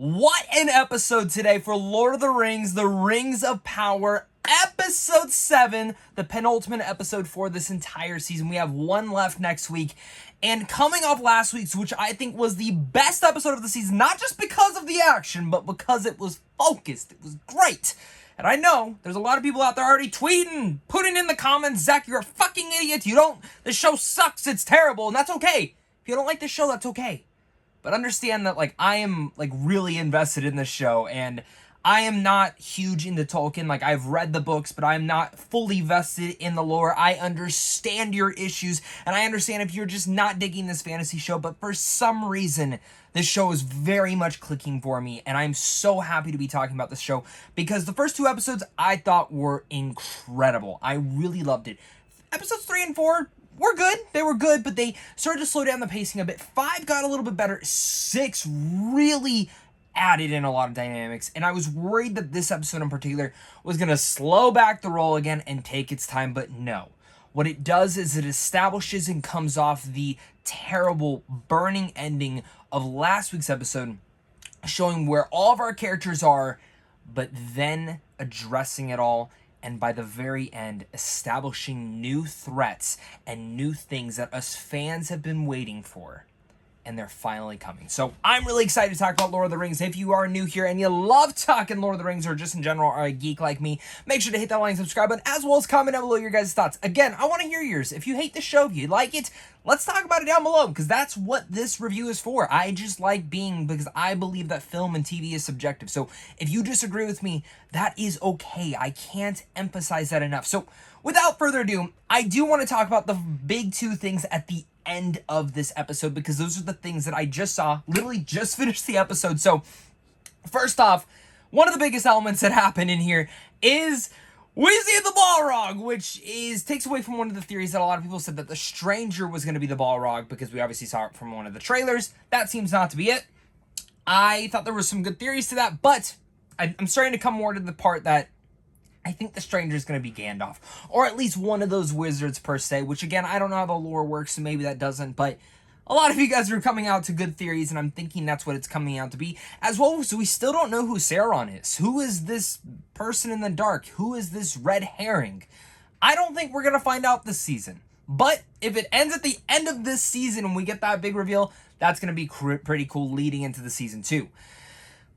What an episode today for Lord of the Rings, The Rings of Power, Episode 7, the penultimate episode for this entire season. We have one left next week. And coming off last week's, which I think was the best episode of the season, not just because of the action, but because it was focused. It was great. And I know there's a lot of people out there already tweeting, putting in the comments, Zach, you're a fucking idiot. The show sucks. It's terrible. And that's okay. If you don't like the show, that's okay. But understand that, I am, really invested in this show, and I am not huge into Tolkien. I've read the books, but I'm not fully vested in the lore. I understand your issues, and I understand if you're just not digging this fantasy show, but for some reason, this show is very much clicking for me, and I'm so happy to be talking about this show, because the first two episodes I thought were incredible. I really loved it. Episodes 3 and 4... were good. They were good, but they started to slow down the pacing a bit. 5 got a little bit better. 6 really added in a lot of dynamics, and I was worried that this episode in particular was going to slow back the roll again and take its time, but no. What it does is it establishes and comes off the terrible, burning ending of last week's episode, showing where all of our characters are, but then addressing it all, and by the very end, establishing new threats and new things that us fans have been waiting for. And they're finally coming. So I'm really excited to talk about Lord of the Rings. If you are new here and you love talking Lord of the Rings, or just in general are a geek like me, make sure to hit that like and subscribe button, as well as comment down below your guys' thoughts. Again, I want to hear yours. If you hate the show, if you like it, let's talk about it down below, because that's what this review is for. I just like because I believe that film and TV is subjective. So if you disagree with me, that is okay. I can't emphasize that enough. So without further ado, I do want to talk about the big two things at the end of this episode, because those are the things that I just saw, literally just finished the episode. So first off, one of the biggest elements that happen in here is we see the Balrog, which takes away from one of the theories that a lot of people said, that the stranger was going to be the Balrog, because we obviously saw it from one of the trailers. That seems not to be it. I thought there was some good theories to that, but I'm starting to come more to the part that I think the stranger is going to be Gandalf, or at least one of those wizards per se, which again, I don't know how the lore works, so maybe that doesn't, but a lot of you guys are coming out to good theories, and I'm thinking that's what it's coming out to be. As well, so we still don't know who Sauron is. Who is this person in the dark? Who is this red herring? I don't think we're going to find out this season. But if it ends at the end of this season and we get that big reveal, that's going to be pretty cool leading into the season 2.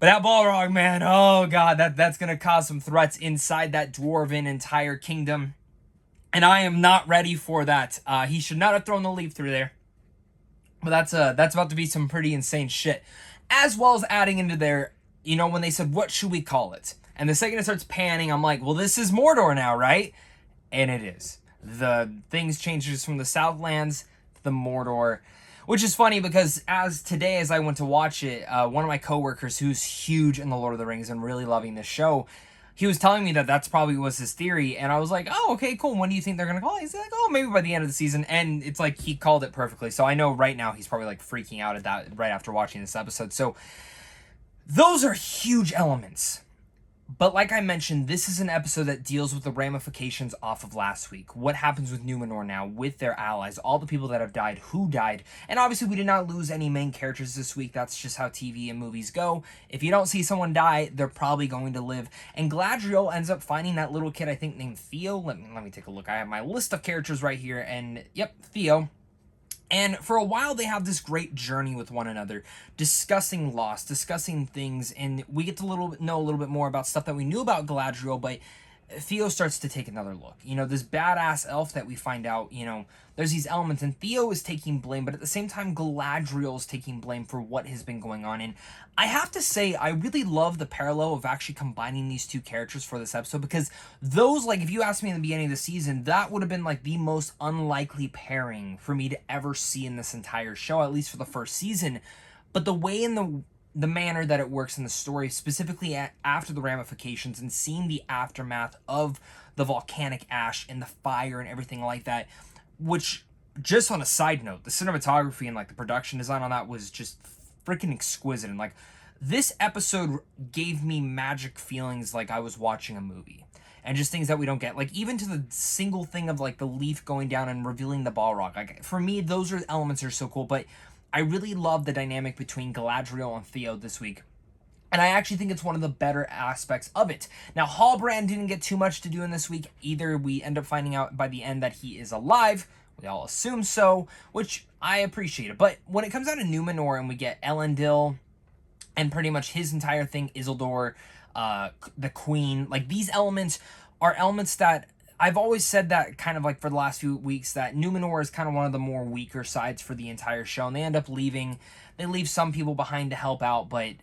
But that Balrog, man, oh god, that's going to cause some threats inside that dwarven entire kingdom. And I am not ready for that. He should not have thrown the leaf through there. But that's about to be some pretty insane shit. As well as adding into there, when they said, what should we call it? And the second it starts panning, I'm like, well, this is Mordor now, right? And it is. The things changes from the Southlands to the Mordor. Which is funny, because as I went to watch it, one of my coworkers who's huge in the Lord of the Rings and really loving this show, he was telling me that that's probably was his theory, and I was like, oh, okay, cool, when do you think they're gonna call it? He's like, oh, maybe by the end of the season, and it's like, he called it perfectly, so I know right now he's probably freaking out at that right after watching this episode. So those are huge elements. But like I mentioned, this is an episode that deals with the ramifications off of last week. What happens with Númenor now, with their allies, all the people that have died, who died. And obviously we did not lose any main characters this week. That's just how TV and movies go. If you don't see someone die, they're probably going to live. And Galadriel ends up finding that little kid, I think, named Theo. Let me take a look. I have my list of characters right here. And yep, Theo. And for a while, they have this great journey with one another, discussing loss, discussing things, and we get to know a little bit more about stuff that we knew about Galadriel, but Theo starts to take another look. This badass elf that we find out, there's these elements, and Theo is taking blame, but at the same time, Galadriel is taking blame for what has been going on. And I have to say, I really love the parallel of actually combining these two characters for this episode, because those, if you asked me in the beginning of the season, that would have been, the most unlikely pairing for me to ever see in this entire show, at least for the first season. But the way in the manner that it works in the story, specifically after the ramifications and seeing the aftermath of the volcanic ash and the fire and everything like that, which, just on a side note, the cinematography and the production design on that was just freaking exquisite. And this episode gave me magic feelings like I was watching a movie. And just things that we don't get. Even to the single thing of the leaf going down and revealing the Balrog. For me, those elements are so cool. But I really love the dynamic between Galadriel and Theo this week. And I actually think it's one of the better aspects of it. Now, Hallbrand didn't get too much to do in this week either. We end up finding out by the end that he is alive. We all assume so, which I appreciate it. But when it comes down to Númenor and we get Elendil and pretty much his entire thing, Isildur, the Queen, like these elements are elements that I've always said that kind of like for the last few weeks that Númenor is kind of one of the more weaker sides for the entire show. And they end up leaving. They leave some people behind to help out, but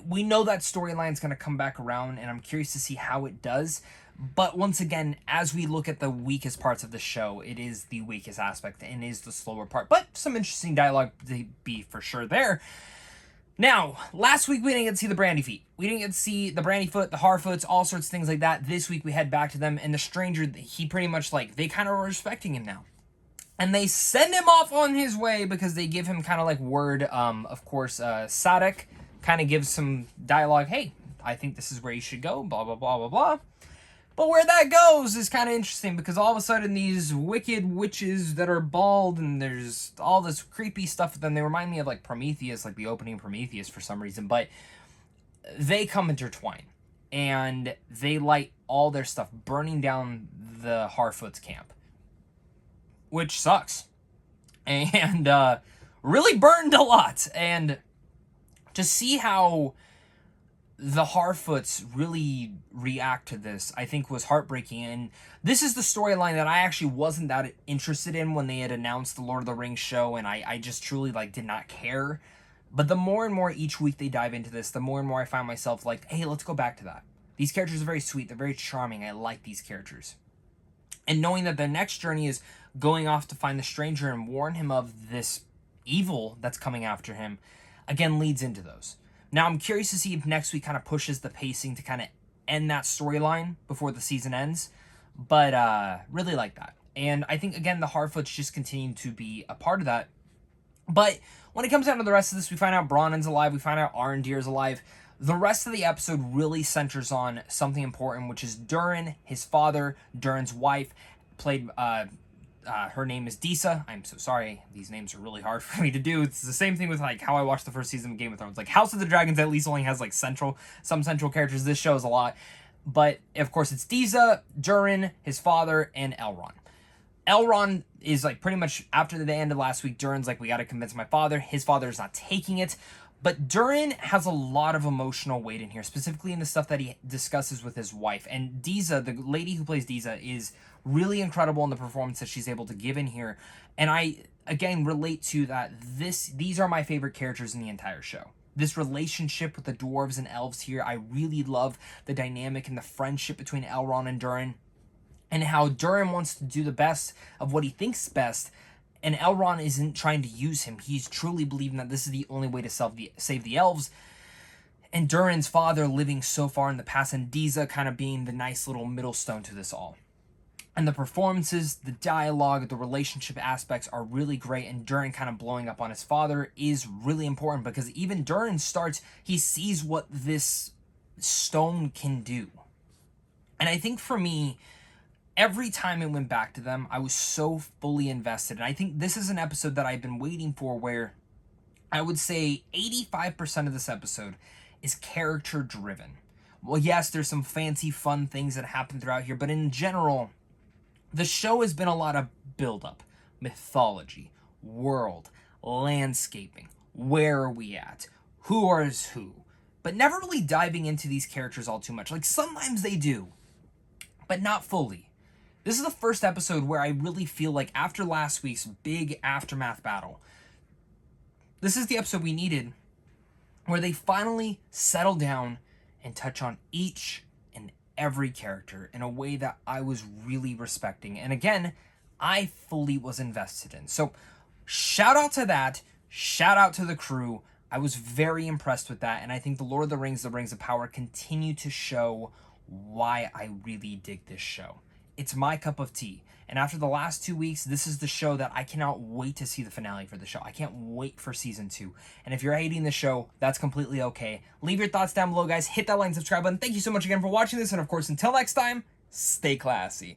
we know that storyline's going to come back around, and I'm curious to see how it does. But once again, as we look at the weakest parts of the show, it is the weakest aspect and is the slower part. But some interesting dialogue to be for sure there. Now, last week we didn't get to see the Brandy Feet. We didn't get to see the Brandy Foot, the Harfoots, all sorts of things like that. This week we head back to them, and the stranger, he pretty much like, they kind of are respecting him now. And they send him off on his way because they give him kind of like word, of course, Sadek kind of gives some dialogue, hey, I think this is where you should go, blah, blah, blah, blah, blah. But where that goes is kind of interesting because all of a sudden these wicked witches that are bald and there's all this creepy stuff with them, they remind me of like Prometheus, like the opening of Prometheus for some reason, but they come intertwine and they light all their stuff, burning down the Harfoot's camp, which sucks. And really burned a lot. And to see how the Harfoots really react to this, I think was heartbreaking. And this is the storyline that I actually wasn't that interested in when they had announced the Lord of the Rings show, and I just truly like did not care. But the more and more each week they dive into this, the more and more I find myself like, hey, let's go back to that. These characters are very sweet. They're very charming. I like these characters. And knowing that their next journey is going off to find the stranger and warn him of this evil that's coming after him, again, leads into those. Now, I'm curious to see if next week kind of pushes the pacing to kind of end that storyline before the season ends. But really like that. And I think, again, the Harfoots just continue to be a part of that. But when it comes down to the rest of this, we find out Bronnan's alive. We find out Arondir's alive. The rest of the episode really centers on something important, which is Durin, his father, Durin's wife, played... her name is Disa. I'm so sorry. These names are really hard for me to do. It's the same thing with like how I watched the first season of Game of Thrones. Like House of the Dragons at least only has like some central characters. This show is a lot. But of course it's Disa, Durin, his father, and Elrond. Elrond is like pretty much after the end of last week, Durin's like, we got to convince my father. His father is not taking it. But Durin has a lot of emotional weight in here, specifically in the stuff that he discusses with his wife. And Disa, the lady who plays Disa, is really incredible in the performance that she's able to give in here. And I, again, relate to that. These are my favorite characters in the entire show. This relationship with the dwarves and elves here, I really love the dynamic and the friendship between Elrond and Durin. And how Durin wants to do the best of what he thinks best. And Elrond isn't trying to use him. He's truly believing that this is the only way to save the elves. And Durin's father living so far in the past, and Disa kind of being the nice little middle stone to this all. And the performances, the dialogue, the relationship aspects are really great. And Durin kind of blowing up on his father is really important because even Durin he sees what this stone can do. And I think for me, every time it went back to them, I was so fully invested. And I think this is an episode that I've been waiting for where I would say 85% of this episode is character driven. Well, yes, there's some fancy, fun things that happen throughout here, but in general, the show has been a lot of build-up, mythology, world, landscaping, where are we at, who is who, but never really diving into these characters all too much. Like, sometimes they do, but not fully. This is the first episode where I really feel like after last week's big aftermath battle, this is the episode we needed where they finally settle down and touch on each and every character in a way that I was really respecting. And again, I fully was invested in. So shout out to that. Shout out to the crew. I was very impressed with that. And I think the Lord of the Rings of Power continue to show why I really dig this show. It's my cup of tea. And after the last 2 weeks, this is the show that I cannot wait to see the finale for the show. I can't wait for season 2. And if you're hating the show, that's completely okay. Leave your thoughts down below, guys. Hit that like and subscribe button. Thank you so much again for watching this. And of course, until next time, stay classy.